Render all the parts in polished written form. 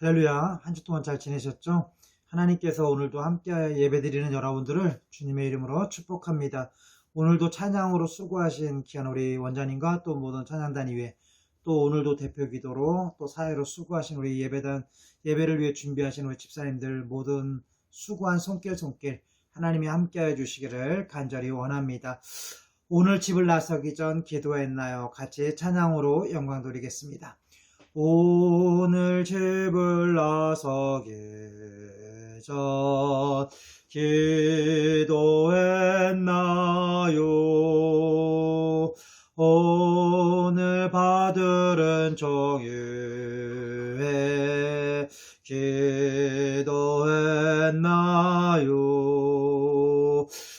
할렐루야. 한 주 동안 잘 지내셨죠? 하나님께서 오늘도 함께 예배드리는 여러분들을 주님의 이름으로 축복합니다. 오늘도 찬양으로 수고하신 귀한 우리 원장님과 또 모든 찬양단 이외 또 오늘도 대표 기도로 또 사회로 수고하신 우리 예배단 예배를 위해 준비하신 우리 집사님들 모든 수고한 손길 하나님이 함께해 주시기를 간절히 원합니다. 오늘 집을 나서기 전 기도했나요? 같이 찬양으로 영광 돌리겠습니다. 오늘 집을 나서기 전 기도했나요? 오늘 받들은 정유회 기도했나요?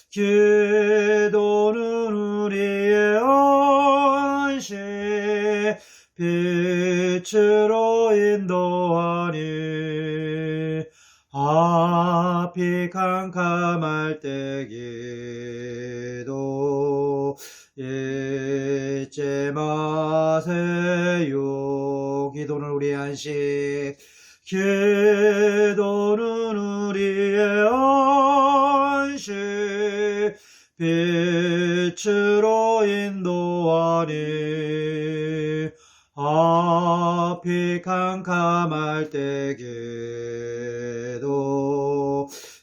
기도는 우리의 안식 빛으로 인도하니 앞이 캄캄할 때 기도 잊지 마세요. 기도는 우리의 안식 기도는 우리의 안식 빛으로 인도하니 앞이 캄캄할 때 기도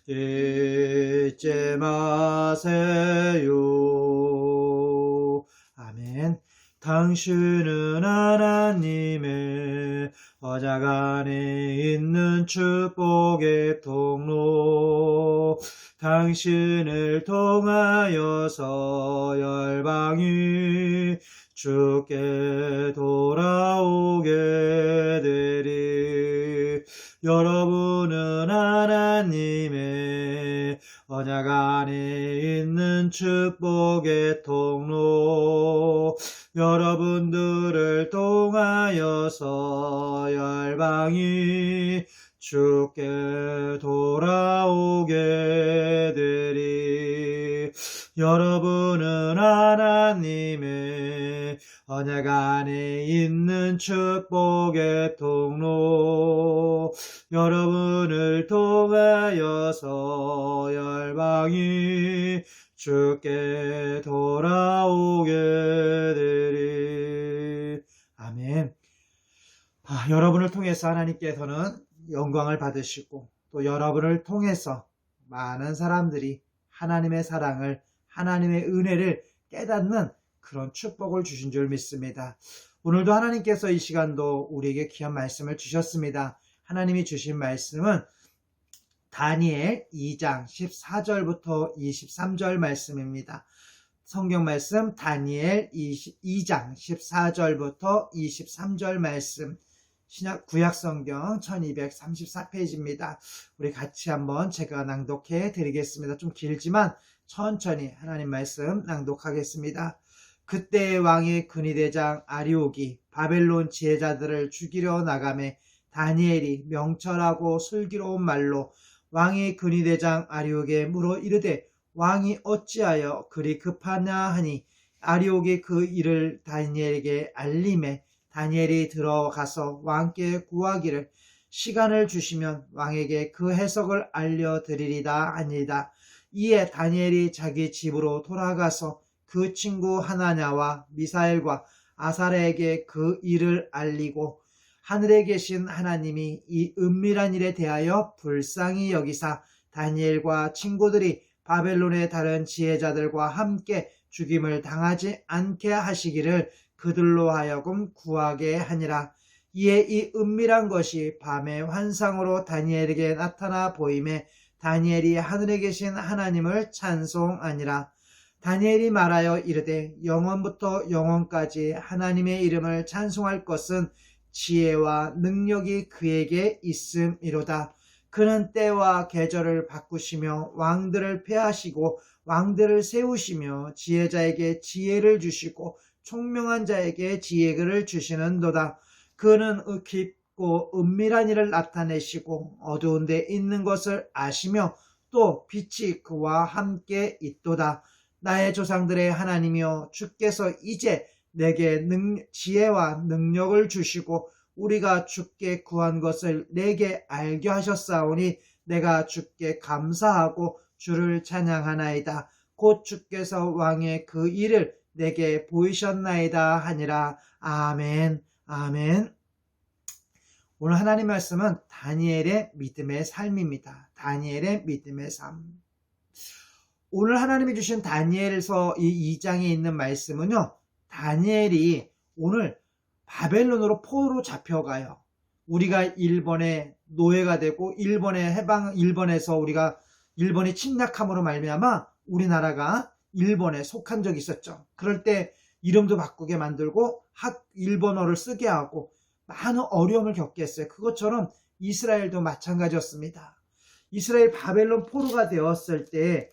잊지 마세요. 아멘. 당신은 하나님의 언약 안에 있는 축복의 통로, 당신을 통하여서 열방이 주께 돌아오게 되리. 여러분은 하나님의 언약 안에 있는 축복의 통로, 여러분들을 통하여서 열방이 주께 돌아오게 되리. 여러분은 하나님의 언약 안에 있는 축복의 통로, 여러분을 통하여서 열방이 주께 돌아오게 되리. 아멘. 여러분을 통해서 하나님께서는 영광을 받으시고 또 여러분을 통해서 많은 사람들이 하나님의 사랑을, 하나님의 은혜를 깨닫는 그런 축복을 주신 줄 믿습니다. 오늘도 하나님께서 이 시간도 우리에게 귀한 말씀을 주셨습니다. 하나님이 주신 말씀은 다니엘 2장 14절부터 23절 말씀입니다. 성경 말씀 다니엘 2장 14절부터 23절 말씀, 구약 성경 1234페이지입니다. 우리 같이 한번 제가 낭독해 드리겠습니다. 좀 길지만 천천히 하나님 말씀 낭독하겠습니다. 그때 왕의 근위대장 아리옥이 바벨론 지혜자들을 죽이려 나가매 다니엘이 명철하고 슬기로운 말로 왕의 근위대장 아리옥에 물어 이르되 왕이 어찌하여 그리 급하냐 하니 아리옥이 그 일을 다니엘에게 알림해 다니엘이 들어가서 왕께 구하기를 시간을 주시면 왕에게 그 해석을 알려드리리다 하니이다. 이에 다니엘이 자기 집으로 돌아가서 그 친구 하나냐와 미사엘과 아사랴에게 그 일을 알리고 하늘에 계신 하나님이 이 은밀한 일에 대하여 불쌍히 여기사 다니엘과 친구들이 바벨론의 다른 지혜자들과 함께 죽임을 당하지 않게 하시기를 그들로 하여금 구하게 하니라. 이에 이 은밀한 것이 밤의 환상으로 다니엘에게 나타나 보임에 다니엘이 하늘에 계신 하나님을 찬송하니라. 다니엘이 말하여 이르되 영원부터 영원까지 하나님의 이름을 찬송할 것은 지혜와 능력이 그에게 있음이로다. 그는 때와 계절을 바꾸시며 왕들을 폐하시고 왕들을 세우시며 지혜자에게 지혜를 주시고 총명한 자에게 지혜를 주시는도다. 그는 깊고 은밀한 일을 나타내시고 어두운 데 있는 것을 아시며 또 빛이 그와 함께 있도다. 나의 조상들의 하나님이여 주께서 이제 내게 지혜와 능력을 주시고 우리가 주께 구한 것을 내게 알게 하셨사오니 내가 주께 감사하고 주를 찬양하나이다. 곧 주께서 왕의 그 일을 내게 보이셨나이다 하니라. 아멘. 아멘. 오늘 하나님 말씀은 다니엘의 믿음의 삶입니다. 다니엘의 믿음의 삶. 오늘 하나님이 주신 다니엘서 이 2장에 있는 말씀은요, 다니엘이 오늘 바벨론으로 포로로 잡혀가요. 우리가 일본의 노예가 되고 일본에서 우리가 일본이 침략함으로 말미암아 우리나라가 일본에 속한 적이 있었죠. 그럴 때 이름도 바꾸게 만들고 일본어를 쓰게 하고 많은 어려움을 겪게 했어요. 그것처럼 이스라엘도 마찬가지였습니다. 이스라엘 바벨론 포로가 되었을 때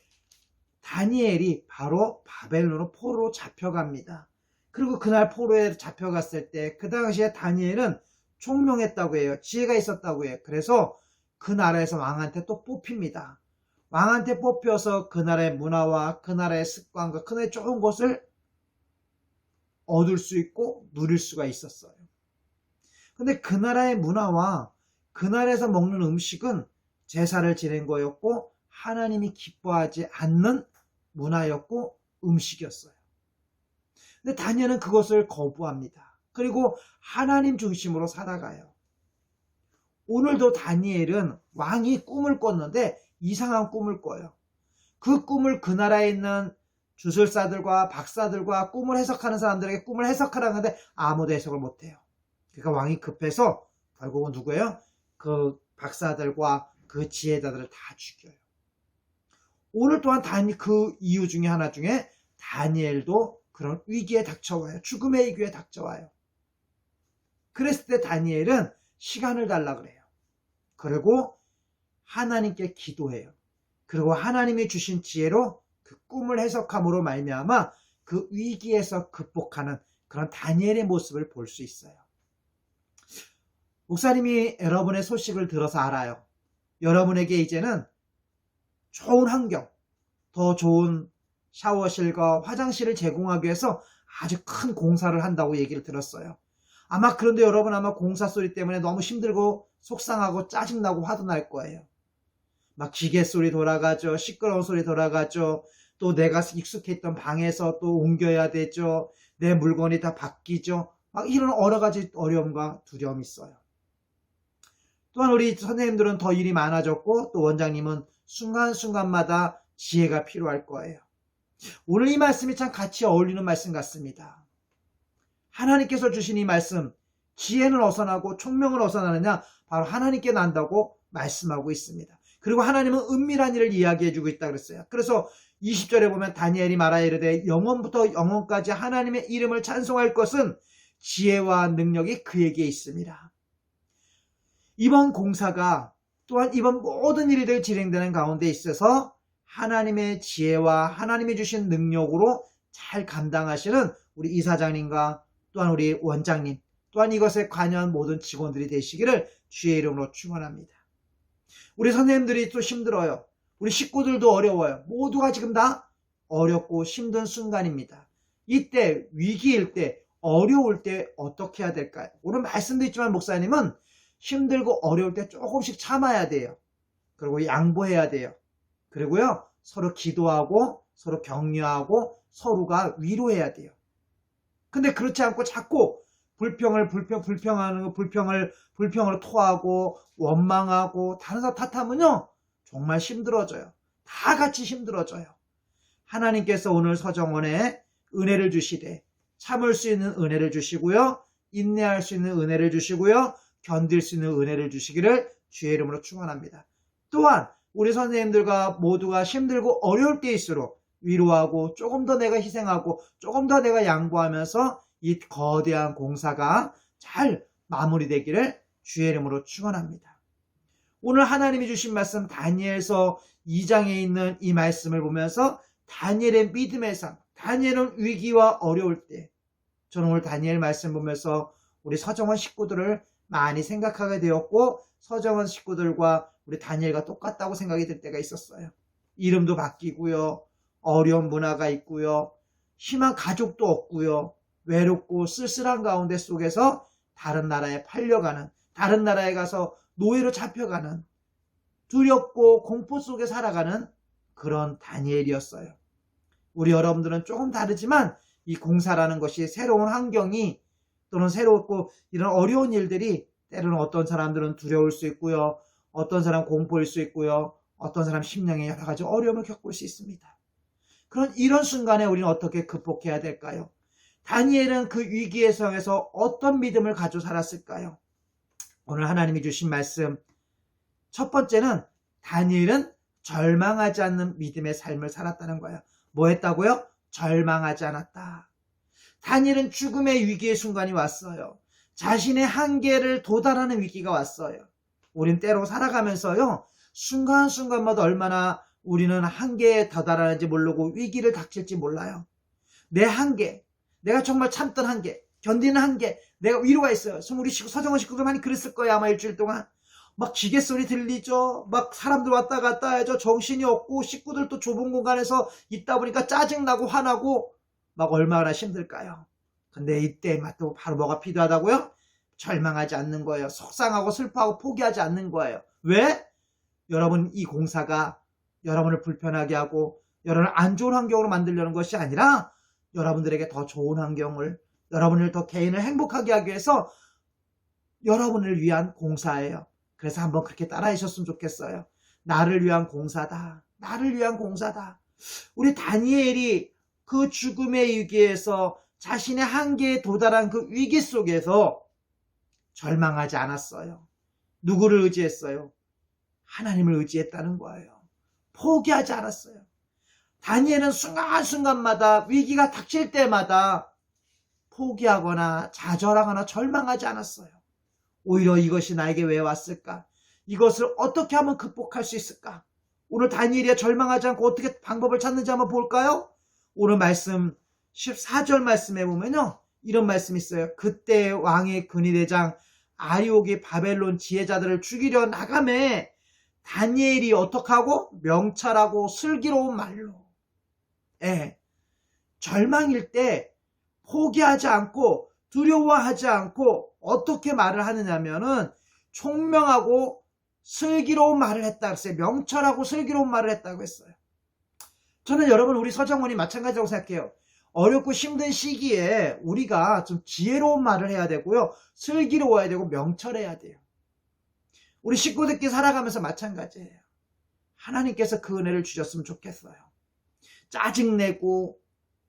다니엘이 바로 바벨론으로 포로로 잡혀갑니다. 그리고 그날 포로에 잡혀갔을 때 그 당시에 다니엘은 총명했다고 해요. 지혜가 있었다고 해요. 그래서 그 나라에서 왕한테 또 뽑힙니다. 왕한테 뽑혀서 그 나라의 문화와 그 나라의 습관과 그 나라의 좋은 것을 얻을 수 있고 누릴 수가 있었어요. 근데 그 나라의 문화와 그 나라에서 먹는 음식은 제사를 지낸 거였고 하나님이 기뻐하지 않는 문화였고 음식이었어요. 근데 다니엘은 그것을 거부합니다. 그리고 하나님 중심으로 살아가요. 오늘도 다니엘은 왕이 꿈을 꿨는데 이상한 꿈을 꿔요. 그 꿈을 그 나라에 있는 주술사들과 박사들과 꿈을 해석하는 사람들에게 꿈을 해석하라고 하는데 아무도 해석을 못해요. 그러니까 왕이 급해서 결국은 누구예요? 그 박사들과 그 지혜자들을 다 죽여요. 오늘 또한 그 이유 중에 하나 중에 다니엘도 그런 위기에 닥쳐와요. 죽음의 위기에 닥쳐와요. 그랬을 때 다니엘은 시간을 달라 그래요. 그리고 하나님께 기도해요. 그리고 하나님이 주신 지혜로 그 꿈을 해석함으로 말미암아 그 위기에서 극복하는 그런 다니엘의 모습을 볼 수 있어요. 목사님이 여러분의 소식을 들어서 알아요. 여러분에게 이제는 좋은 환경, 더 좋은 샤워실과 화장실을 제공하기 위해서 아주 큰 공사를 한다고 얘기를 들었어요. 아마 그런데 여러분 아마 공사 소리 때문에 너무 힘들고 속상하고 짜증나고 화도 날 거예요. 막 기계 소리 돌아가죠. 시끄러운 소리 돌아가죠. 또 내가 익숙해 있던 방에서 또 옮겨야 되죠. 내 물건이 다 바뀌죠. 막 이런 여러 가지 어려움과 두려움이 있어요. 또한 우리 선생님들은 더 일이 많아졌고 또 원장님은 순간순간마다 지혜가 필요할 거예요. 오늘 이 말씀이 참 같이 어울리는 말씀 같습니다. 하나님께서 주신 이 말씀, 지혜는 어디서 나고 총명은 어디서 나느냐? 바로 하나님께 난다고 말씀하고 있습니다. 그리고 하나님은 은밀한 일을 이야기해 주고 있다 그랬어요. 그래서 20절에 보면 다니엘이 말하여 이르되 영원부터 영원까지 하나님의 이름을 찬송할 것은 지혜와 능력이 그에게 있습니다. 이번 공사가 또한 이번 모든 일들 진행되는 가운데 있어서 하나님의 지혜와 하나님이 주신 능력으로 잘 감당하시는 우리 이사장님과 또한 우리 원장님, 또한 이것에 관여한 모든 직원들이 되시기를 주의 이름으로 축원합니다. 우리 선생님들이 또 힘들어요. 우리 식구들도 어려워요. 모두가 지금 다 어렵고 힘든 순간입니다. 이때 위기일 때 어려울 때 어떻게 해야 될까요? 오늘 말씀도 있지만 목사님은 힘들고 어려울 때 조금씩 참아야 돼요. 그리고 양보해야 돼요. 그리고요 서로 기도하고 서로 격려하고 서로가 위로해야 돼요. 근데 그렇지 않고 자꾸 불평으로 토하고 원망하고 다른 사람 탓하면요 정말 힘들어져요. 다 같이 힘들어져요. 하나님께서 오늘 서정원에 은혜를 주시되 참을 수 있는 은혜를 주시고요, 인내할 수 있는 은혜를 주시고요, 견딜 수 있는 은혜를 주시기를 주의 이름으로 축원합니다. 또한 우리 선생님들과 모두가 힘들고 어려울 때일수록 위로하고 조금 더 내가 희생하고 조금 더 내가 양보하면서 이 거대한 공사가 잘 마무리되기를 주의 이름으로 축원합니다. 오늘 하나님이 주신 말씀 다니엘서 2장에 있는 이 말씀을 보면서 다니엘의 믿음의 삶, 다니엘은 위기와 어려울 때, 저는 오늘 다니엘 말씀 보면서 우리 서정원 식구들을 많이 생각하게 되었고 서정원 식구들과 우리 다니엘과 똑같다고 생각이 들 때가 있었어요. 이름도 바뀌고요, 어려운 문화가 있고요, 희망 가족도 없고요, 외롭고 쓸쓸한 가운데 속에서 다른 나라에 팔려가는, 다른 나라에 가서 노예로 잡혀가는, 두렵고 공포 속에 살아가는 그런 다니엘이었어요. 우리 여러분들은 조금 다르지만 이 공사라는 것이 새로운 환경이 또는 새롭고 이런 어려운 일들이 때로는 어떤 사람들은 두려울 수 있고요. 어떤 사람 공포일 수 있고요. 어떤 사람 심령에 여러 가지 어려움을 겪을 수 있습니다. 그런 이런 순간에 우리는 어떻게 극복해야 될까요? 다니엘은 그 위기의 상황에서 어떤 믿음을 가지고 살았을까요? 오늘 하나님이 주신 말씀 첫 번째는 다니엘은 절망하지 않는 믿음의 삶을 살았다는 거예요. 뭐 했다고요? 절망하지 않았다. 다니엘은 죽음의 위기의 순간이 왔어요. 자신의 한계를 도달하는 위기가 왔어요. 우린 때로 살아가면서요, 순간순간마다 얼마나 우리는 한계에 도달하는지 모르고 위기를 닥칠지 몰라요. 내 한계, 내가 정말 참던 한계, 견디는 한계, 내가 위로가 있어요. 우리 서정원 식구들 많이 그랬을 거예요. 아마 일주일 동안. 막 기계 소리 들리죠. 막 사람들 왔다 갔다 하죠. 정신이 없고 식구들도 좁은 공간에서 있다 보니까 짜증나고 화나고 막 얼마나 힘들까요? 근데 이때 또 바로 뭐가 필요하다고요? 절망하지 않는 거예요. 속상하고 슬퍼하고 포기하지 않는 거예요. 왜? 여러분, 이 공사가 여러분을 불편하게 하고 여러분을 안 좋은 환경으로 만들려는 것이 아니라 여러분들에게 더 좋은 환경을, 여러분을 더 개인을 행복하게 하기 위해서 여러분을 위한 공사예요. 그래서 한번 그렇게 따라해 주셨으면 좋겠어요. 나를 위한 공사다. 나를 위한 공사다. 우리 다니엘이 그 죽음의 위기에서 자신의 한계에 도달한 그 위기 속에서 절망하지 않았어요. 누구를 의지했어요? 하나님을 의지했다는 거예요. 포기하지 않았어요. 다니엘은 순간순간마다 위기가 닥칠 때마다 포기하거나 좌절하거나 절망하지 않았어요. 오히려 이것이 나에게 왜 왔을까? 이것을 어떻게 하면 극복할 수 있을까? 오늘 다니엘이 절망하지 않고 어떻게 방법을 찾는지 한번 볼까요? 오늘 말씀 14절 말씀에 보면요, 이런 말씀이 있어요. 그때 왕의 근위대장 아리옥이 바벨론 지혜자들을 죽이려 나가매 다니엘이 어떻게 하고? 명철하고 슬기로운 말로. 절망일 때 포기하지 않고 두려워하지 않고 어떻게 말을 하느냐면은 총명하고 슬기로운 말을 했다 그랬어요. 명철하고 슬기로운 말을 했다고 했어요. 저는 여러분, 우리 서정원이 마찬가지라고 생각해요. 어렵고 힘든 시기에 우리가 좀 지혜로운 말을 해야 되고요. 슬기로워야 되고 명철해야 돼요. 우리 식구들끼리 살아가면서 마찬가지예요. 하나님께서 그 은혜를 주셨으면 좋겠어요. 짜증내고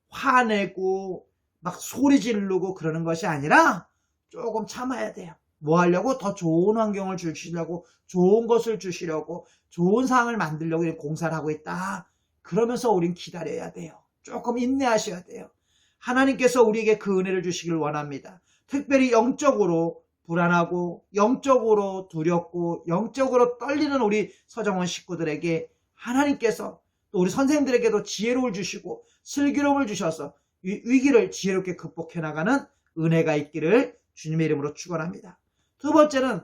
화내고 막 소리 지르고 그러는 것이 아니라 조금 참아야 돼요. 뭐 하려고? 더 좋은 환경을 주시려고, 좋은 것을 주시려고, 좋은 상황을 만들려고 공사를 하고 있다. 그러면서 우린 기다려야 돼요. 조금 인내하셔야 돼요. 하나님께서 우리에게 그 은혜를 주시길 원합니다. 특별히 영적으로 불안하고 영적으로 두렵고 영적으로 떨리는 우리 서정원 식구들에게 하나님께서 또 우리 선생님들에게도 지혜로움을 주시고 슬기로움을 주셔서 위기를 지혜롭게 극복해 나가는 은혜가 있기를 주님의 이름으로 축원합니다. 두 번째는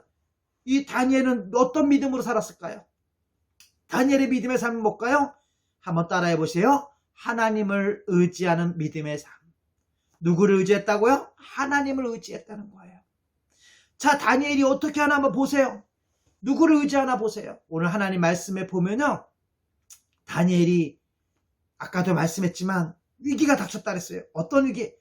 이 다니엘은 어떤 믿음으로 살았을까요? 다니엘의 믿음의 삶은 뭘까요? 한번 따라해 보세요. 하나님을 의지하는 믿음의 삶. 누구를 의지했다고요? 하나님을 의지했다는 거예요. 자, 다니엘이 어떻게 하나 한번 보세요. 누구를 의지하나 보세요. 오늘 하나님 말씀에 보면요, 다니엘이 아까도 말씀했지만 위기가 닥쳤다 그랬어요. 어떤 위기?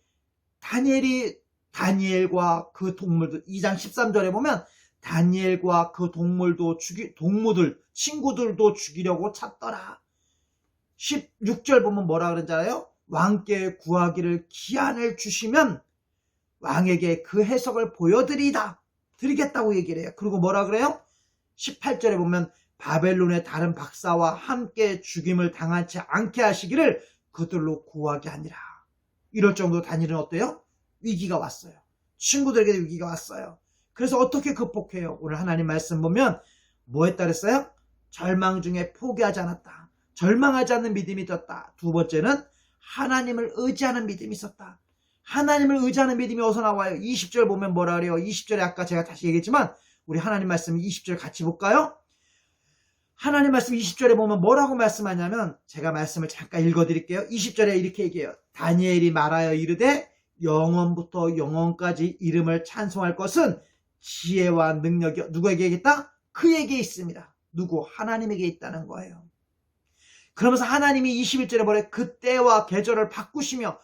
다니엘과 그 동물들, 2장 13절에 보면 다니엘과 그 동무들, 친구들도 죽이려고 찾더라. 16절 보면 뭐라 그러는지 알아요? 왕께 구하기를 기한을 주시면 왕에게 그 해석을 보여드리다. 드리겠다고 얘기를 해요. 그리고 뭐라 그래요? 18절에 보면 바벨론의 다른 박사와 함께 죽임을 당하지 않게 하시기를 그들로 구하게 하니라. 이럴 정도로 다니엘은 어때요? 위기가 왔어요. 친구들에게 위기가 왔어요. 그래서 어떻게 극복해요? 오늘 하나님 말씀 보면 뭐 했다 그랬어요? 절망 중에 포기하지 않았다. 절망하지 않는 믿음이 있었다. 두 번째는 하나님을 의지하는 믿음이 있었다. 하나님을 의지하는 믿음이 어디서 나와요? 20절 보면 뭐라 그래요? 20절에 아까 제가 다시 얘기했지만 우리 하나님 말씀 20절 같이 볼까요? 하나님 말씀 20절에 보면 뭐라고 말씀하냐면 제가 말씀을 잠깐 읽어드릴게요. 20절에 이렇게 얘기해요. 다니엘이 말하여 이르되 영원부터 영원까지 이름을 찬송할 것은 지혜와 능력이 누구에게 있다? 그에게 있습니다. 누구? 하나님에게 있다는 거예요. 그러면서 하나님이 21절에 뭐래? 그 때와 계절을 바꾸시며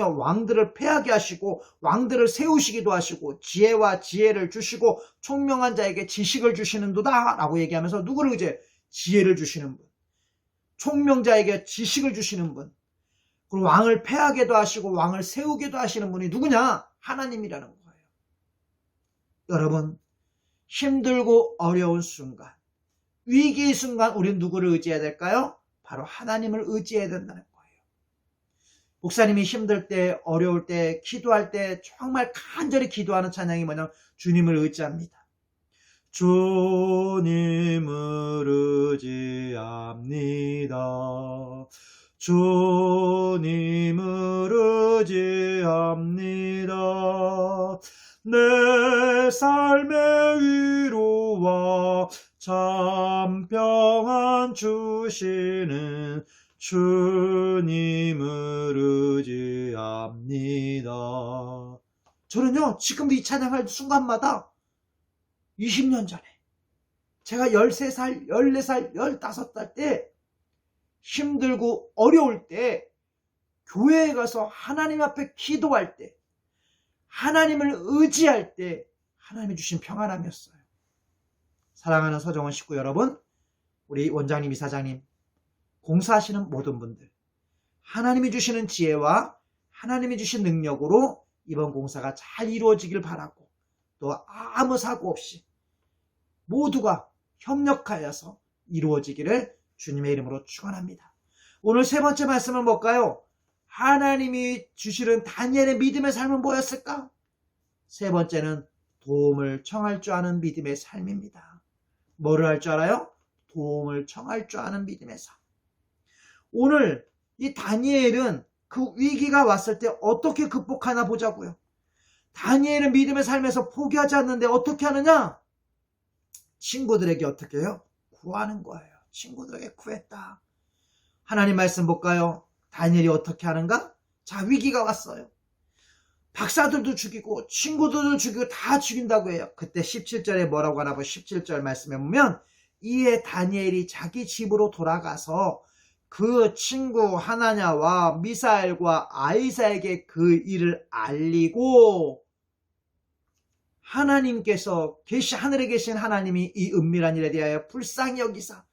왕들을 패하게 하시고 왕들을 세우시기도 하시고 지혜를 주시고 총명한 자에게 지식을 주시는도다 라고 얘기하면서 누구를 이제 지혜를 주시는 분, 총명자에게 지식을 주시는 분, 그리고 왕을 패하게도 하시고 왕을 세우게도 하시는 분이 누구냐? 하나님이라는 거예요. 여러분, 힘들고 어려운 순간, 위기의 순간 우리는 누구를 의지해야 될까요? 바로 하나님을 의지해야 된다는 거예요. 목사님이 힘들 때, 어려울 때, 기도할 때 정말 간절히 기도하는 찬양이 뭐냐면 주님을 의지합니다. 주님을 의지합니다. 주님을 의지합니다. 내 삶의 위로와 참 평안 주시는 주님을 의지합니다. 저는요, 지금도 이 찬양할 순간마다 20년 전에 제가 13살, 14살, 15살 때 힘들고 어려울 때 교회에 가서 하나님 앞에 기도할 때 하나님을 의지할 때 하나님이 주신 평안함이었어요. 사랑하는 서정원 식구 여러분, 우리 원장님, 이사장님, 공사하시는 모든 분들, 하나님이 주시는 지혜와 하나님이 주신 능력으로 이번 공사가 잘 이루어지길 바라고, 또 아무 사고 없이 모두가 협력하여서 이루어지기를 주님의 이름으로 축원합니다. 오늘 세 번째 말씀은 뭘까요? 하나님이 주시는 다니엘의 믿음의 삶은 뭐였을까? 세 번째는 도움을 청할 줄 아는 믿음의 삶입니다. 뭐를 할 줄 알아요? 도움을 청할 줄 아는 믿음의 삶. 오늘 이 다니엘은 그 위기가 왔을 때 어떻게 극복하나 보자고요. 다니엘은 믿음의 삶에서 포기하지 않는데 어떻게 하느냐? 친구들에게 어떻게 해요? 구하는 거예요. 친구들에게 구했다. 하나님 말씀 볼까요? 다니엘이 어떻게 하는가? 자, 위기가 왔어요. 박사들도 죽이고 친구들도 죽이고 다 죽인다고 해요. 그때 17절에 뭐라고 하나 보면 17절 말씀에 보면 이에 다니엘이 자기 집으로 돌아가서 그 친구 하나냐와 미사엘과 아이사에게 그 일을 알리고 하나님께서 하늘에 계신 하나님이 이 은밀한 일에 대하여 불쌍히 여기사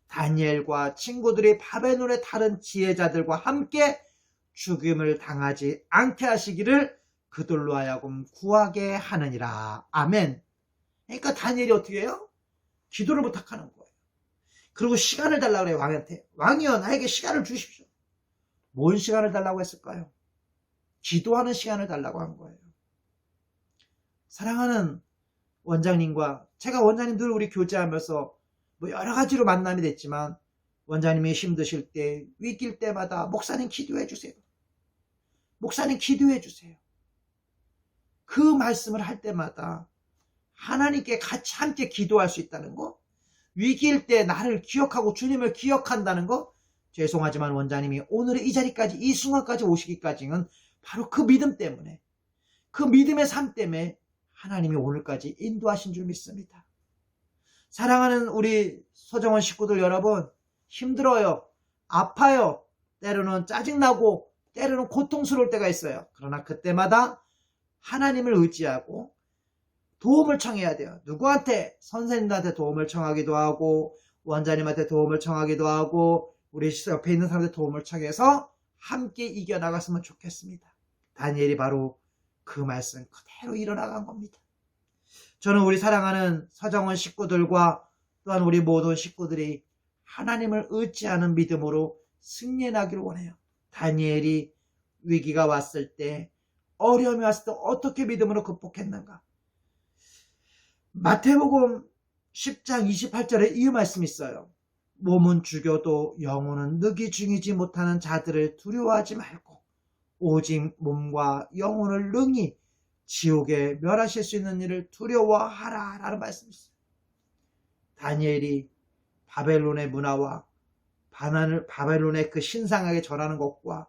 다니엘과 친구들이 바벨론의 다른 지혜자들과 함께 죽임을 당하지 않게 하시기를 그들로 하여금 구하게 하느니라. 아멘. 그러니까 다니엘이 어떻게 해요? 기도를 부탁하는 거예요. 그리고 시간을 달라고 그래요. 왕한테. 왕이여, 나에게 시간을 주십시오. 뭔 시간을 달라고 했을까요? 기도하는 시간을 달라고 한 거예요. 사랑하는 원장님과 제가 원장님 늘 우리 교제하면서 뭐 여러 가지로 만남이 됐지만 원장님이 힘드실 때, 위기일 때마다 목사님 기도해 주세요. 목사님 기도해 주세요. 그 말씀을 할 때마다 하나님께 같이 함께 기도할 수 있다는 거, 위기일 때 나를 기억하고 주님을 기억한다는 거, 죄송하지만 원장님이 오늘의 이 자리까지, 이 순간까지 오시기까지는 바로 그 믿음 때문에, 그 믿음의 삶 때문에 하나님이 오늘까지 인도하신 줄 믿습니다. 사랑하는 우리 서정원 식구들 여러분, 힘들어요. 아파요. 때로는 짜증나고 때로는 고통스러울 때가 있어요. 그러나 그때마다 하나님을 의지하고 도움을 청해야 돼요. 누구한테? 선생님한테 도움을 청하기도 하고 원장님한테 도움을 청하기도 하고 우리 옆에 있는 사람한테 도움을 청해서 함께 이겨나갔으면 좋겠습니다. 다니엘이 바로 그 말씀 그대로 일어나간 겁니다. 저는 우리 사랑하는 서정원 식구들과 또한 우리 모든 식구들이 하나님을 의지하는 믿음으로 승리하기를 원해요. 다니엘이 위기가 왔을 때, 어려움이 왔을 때 어떻게 믿음으로 극복했는가? 마태복음 10장 28절에 이 말씀이 있어요. 몸은 죽여도 영혼은 늑이 죽이지 못하는 자들을 두려워하지 말고 오직 몸과 영혼을 능히 지옥에 멸하실 수 있는 일을 두려워하라 라는 말씀이 있어요. 다니엘이 바벨론의 문화와 바벨론의 그 신상하게 전하는 것과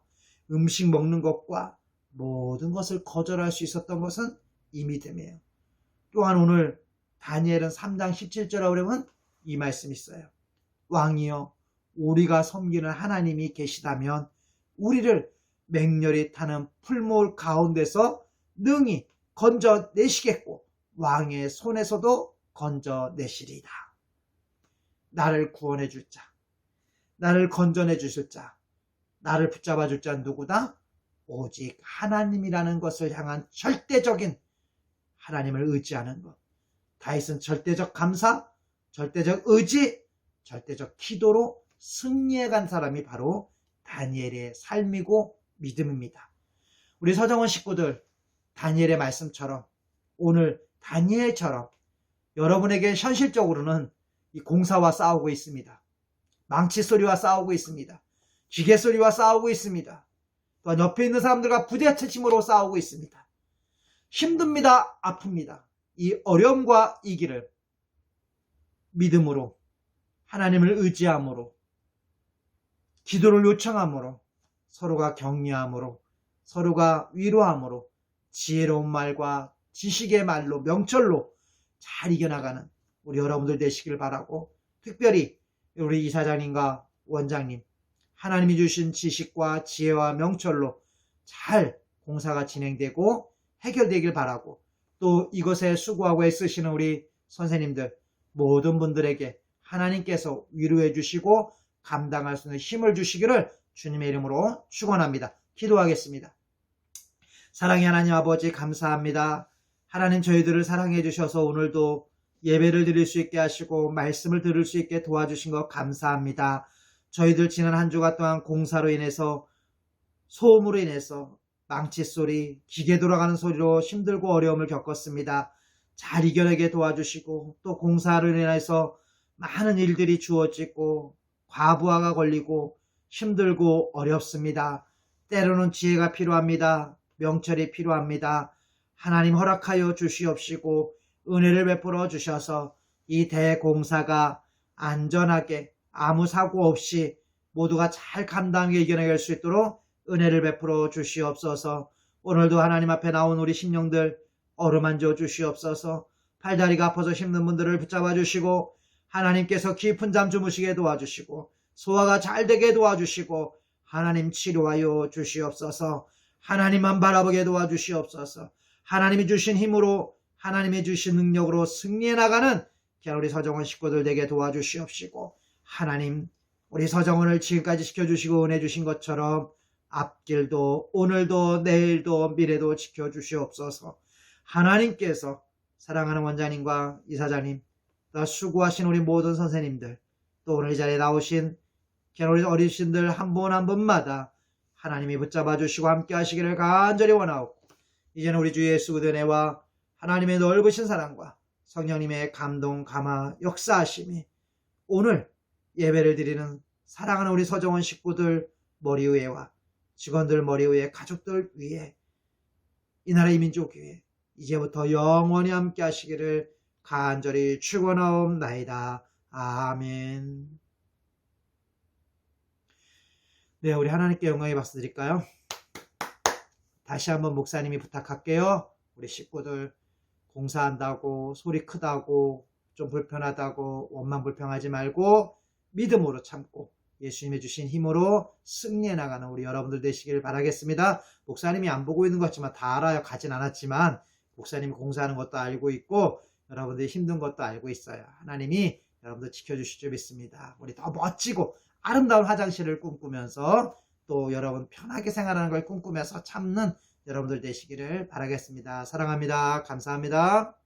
음식 먹는 것과 모든 것을 거절할 수 있었던 것은 이 믿음이에요. 또한 오늘 다니엘은 3장 17절에 보면 이 말씀이 있어요. 왕이여, 우리가 섬기는 하나님이 계시다면 우리를 맹렬히 타는 풀무울 가운데서 능히 건져내시겠고 왕의 손에서도 건져내시리이다. 나를 구원해 줄 자, 나를 건져내 주실 자, 나를 붙잡아 줄 자 누구다? 오직 하나님이라는 것을 향한 절대적인 하나님을 의지하는 것. 다윗은 절대적 감사, 절대적 의지, 절대적 기도로 승리해 간 사람이 바로 다니엘의 삶이고 믿음입니다. 우리 서정원 식구들, 다니엘의 말씀처럼 오늘 다니엘처럼 여러분에게 현실적으로는 이 공사와 싸우고 있습니다. 망치 소리와 싸우고 있습니다. 기계 소리와 싸우고 있습니다. 또한 옆에 있는 사람들과 부대처침으로 싸우고 있습니다. 힘듭니다. 아픕니다. 이 어려움과 이 길을 믿음으로, 하나님을 의지함으로, 기도를 요청함으로, 서로가 격려함으로, 서로가 위로함으로, 지혜로운 말과 지식의 말로, 명철로 잘 이겨나가는 우리 여러분들 되시길 바라고, 특별히 우리 이사장님과 원장님, 하나님이 주신 지식과 지혜와 명철로 잘 공사가 진행되고 해결되길 바라고, 또 이것에 수고하고 애쓰시는 우리 선생님들 모든 분들에게 하나님께서 위로해 주시고 감당할 수 있는 힘을 주시기를 주님의 이름으로 축원합니다. 기도하겠습니다. 사랑의 하나님 아버지, 감사합니다. 하나님, 저희들을 사랑해 주셔서 오늘도 예배를 드릴 수 있게 하시고 말씀을 들을 수 있게 도와주신 것 감사합니다. 저희들 지난 한 주간 동안 공사로 인해서, 소음으로 인해서 망치 소리, 기계 돌아가는 소리로 힘들고 어려움을 겪었습니다. 잘 이겨내게 도와주시고, 또 공사로 인해서 많은 일들이 주어지고 과부하가 걸리고 힘들고 어렵습니다. 때로는 지혜가 필요합니다. 명철이 필요합니다. 하나님 허락하여 주시옵시고 은혜를 베풀어 주셔서 이 대공사가 안전하게 아무 사고 없이 모두가 잘 감당하게 이겨내갈 수 있도록 은혜를 베풀어 주시옵소서. 오늘도 하나님 앞에 나온 우리 심령들 어루만져 주시옵소서. 팔다리가 아파서 힘든 분들을 붙잡아 주시고 하나님께서 깊은 잠 주무시게 도와주시고 소화가 잘 되게 도와주시고 하나님 치료하여 주시옵소서. 하나님만 바라보게 도와주시옵소서. 하나님이 주신 힘으로, 하나님이 주신 능력으로 승리해 나가는 우리 서정원 식구들 되게 도와주시옵시고, 하나님, 우리 서정원을 지금까지 지켜주시고 은혜 주신 것처럼 앞길도 오늘도 내일도 미래도 지켜주시옵소서. 하나님께서 사랑하는 원장님과 이사장님, 또 수고하신 우리 모든 선생님들, 또 오늘 이 자리에 나오신 우리 어르신들 한 분 한 분마다 하나님이 붙잡아 주시고 함께 하시기를 간절히 원하옵고, 이제는 우리 주 예수 그리스도의 은혜와 하나님의 넓으신 사랑과 성령님의 감동, 감화, 역사하심이 오늘 예배를 드리는 사랑하는 우리 서정원 식구들 머리 위에와 직원들 머리 위에, 가족들 위에, 이 나라 이 민족 위에 이제부터 영원히 함께 하시기를 간절히 축원하옵나이다. 아멘. 네, 우리 하나님께 영광의 박수 드릴까요? 다시 한번 목사님이 부탁할게요. 우리 식구들 공사한다고 소리 크다고 좀 불편하다고 원망 불평하지 말고 믿음으로 참고 예수님이 주신 힘으로 승리해 나가는 우리 여러분들 되시길 바라겠습니다. 목사님이 안 보고 있는 것 같지만 다 알아요. 가진 않았지만 목사님이 공사하는 것도 알고 있고 여러분들이 힘든 것도 알고 있어요. 하나님이 여러분들 지켜주실 줄 믿습니다. 우리 더 멋지고 아름다운 화장실을 꿈꾸면서 또 여러분 편하게 생활하는 걸 꿈꾸면서 참는 여러분들 되시기를 바라겠습니다. 사랑합니다. 감사합니다.